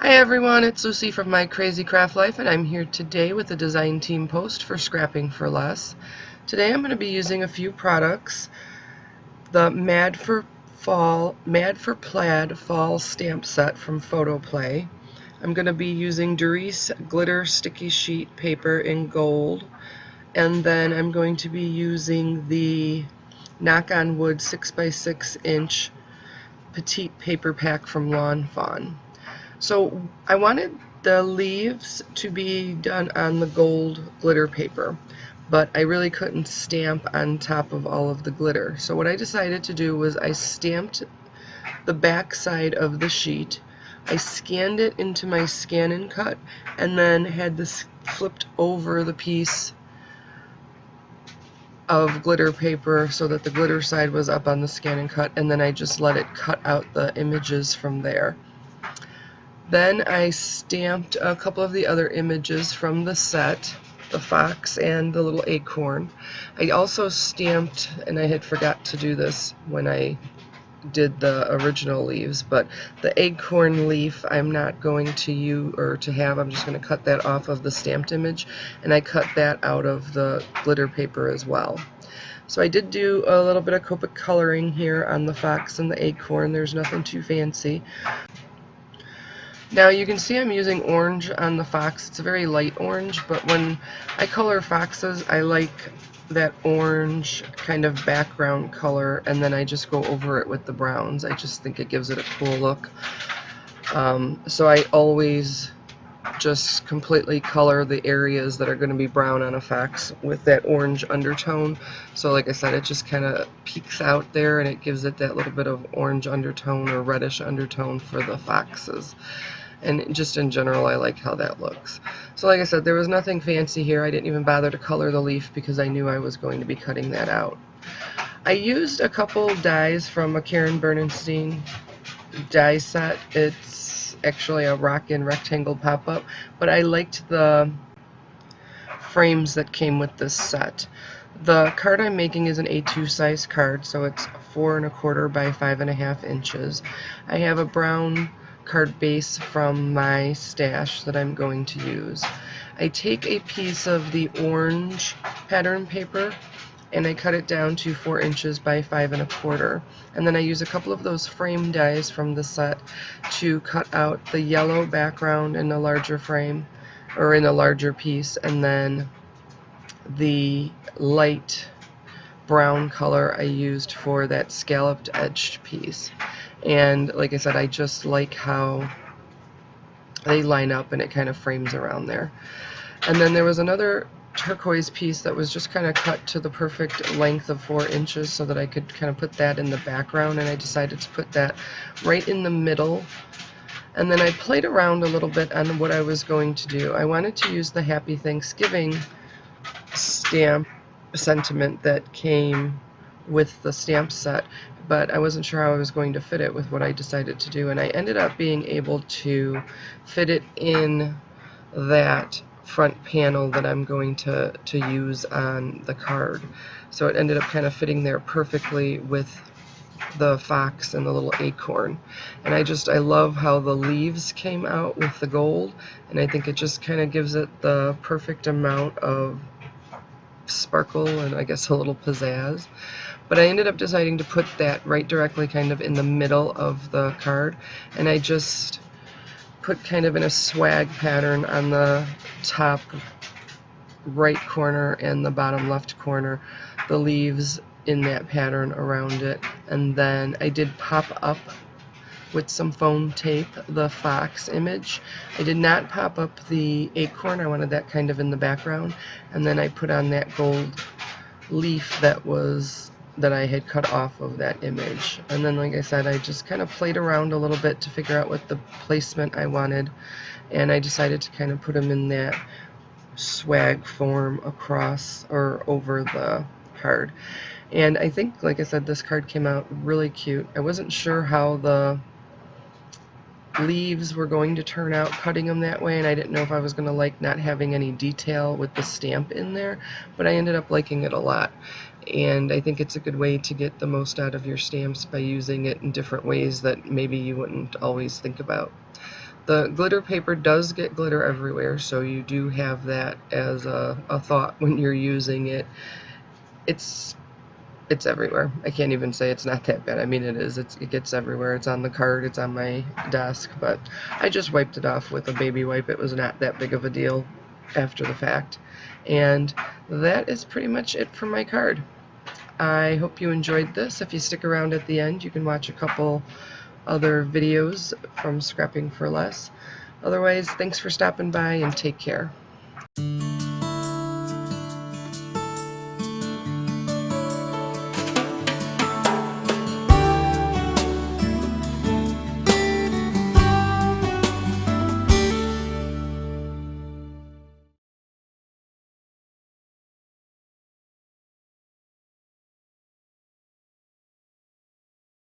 Hi everyone, it's Lucy from My Crazy Craft Life, and I'm here today with a design team post for Scrapping for Less. Today I'm going to be using a few products. The Mad for Plaid Fall Stamp Set from Photo Play. I'm going to be using Darice glitter sticky sheet paper in gold, and then I'm going to be using the Knock on Wood 6x6 inch petite paper pack from Lawn Fawn. So I wanted the leaves to be done on the gold glitter paper, but I really couldn't stamp on top of all of the glitter. So what I decided to do was I stamped the back side of the sheet, I scanned it into my scan and cut, and then had this flipped over the piece of glitter paper so that the glitter side was up on the scan and cut, and then I just let it cut out the images from there. Then I stamped a couple of the other images from the set, the fox and the little acorn. I also stamped, and I had forgot to do this when I did the original leaves, but the acorn leaf I'm not going to use or to have. I'm just going to cut that off of the stamped image, and I cut that out of the glitter paper as well. So I did do a little bit of Copic coloring here on the fox and the acorn. There's nothing too fancy. Now you can see I'm using orange on the fox. It's a very light orange, but when I color foxes, I like that orange kind of background color, and then I just go over it with the browns. I just think it gives it a cool look. So I always just completely color the areas that are going to be brown on a fox with that orange undertone. So like I said, it just kind of peeks out there and it gives it that little bit of orange undertone or reddish undertone for the foxes. And just in general, I like how that looks. So like I said, there was nothing fancy here. I didn't even bother to color the leaf because I knew I was going to be cutting that out. I used a couple dies from a Karen Bernstein die set. It's actually a Rockin' Rectangle pop-up, but I liked the frames that came with this set. The card I'm making is an A2 size card, so it's 4 1/4 by 5.5 inches. I have a brown card base from my stash that I'm going to use. I take a piece of the orange pattern paper and I cut it down to 4 inches by 5 1/4, and then I use a couple of those frame dies from the set to cut out the yellow background in a larger frame or in a larger piece, and then the light brown color I used for that scalloped edged piece. And like I said, I just like how they line up and it kind of frames around there. And then there was another turquoise piece that was just kind of cut to the perfect length of 4 inches so that I could kind of put that in the background, and I decided to put that right in the middle. And then I played around a little bit on what I was going to do. I wanted to use the Happy Thanksgiving stamp sentiment that came with the stamp set, but I wasn't sure how I was going to fit it with what I decided to do, and I ended up being able to fit it in that front panel that I'm going to use on the card. So it ended up kind of fitting there perfectly with the fox and the little acorn. And I love how the leaves came out with the gold, and I think it just kind of gives it the perfect amount of sparkle and I guess a little pizzazz. But I ended up deciding to put that right directly kind of in the middle of the card, and I just put kind of in a swag pattern on the top right corner and the bottom left corner, the leaves in that pattern around it. And then I did pop up with some foam tape the fox image. I did not pop up the acorn. I wanted that kind of in the background, and then I put on that gold leaf that I had cut off of that image. And then like I said, I just kind of played around a little bit to figure out what the placement I wanted, and I decided to kind of put them in that swag form across or over the card. And I think, like I said, this card came out really cute. I wasn't sure how the leaves were going to turn out cutting them that way, and I didn't know if I was going to like not having any detail with the stamp in there, but I ended up liking it a lot. And I think it's a good way to get the most out of your stamps by using it in different ways that maybe you wouldn't always think about. The glitter paper does get glitter everywhere, so you do have that as a thought when you're using it. It's everywhere. I can't even say it's not that bad. I mean, it is. It gets everywhere. It's on the card. It's on my desk. But I just wiped it off with a baby wipe. It was not that big of a deal after the fact. And that is pretty much it for my card. I hope you enjoyed this. If you stick around at the end, you can watch a couple other videos from Scrapping for Less. Otherwise, thanks for stopping by and take care.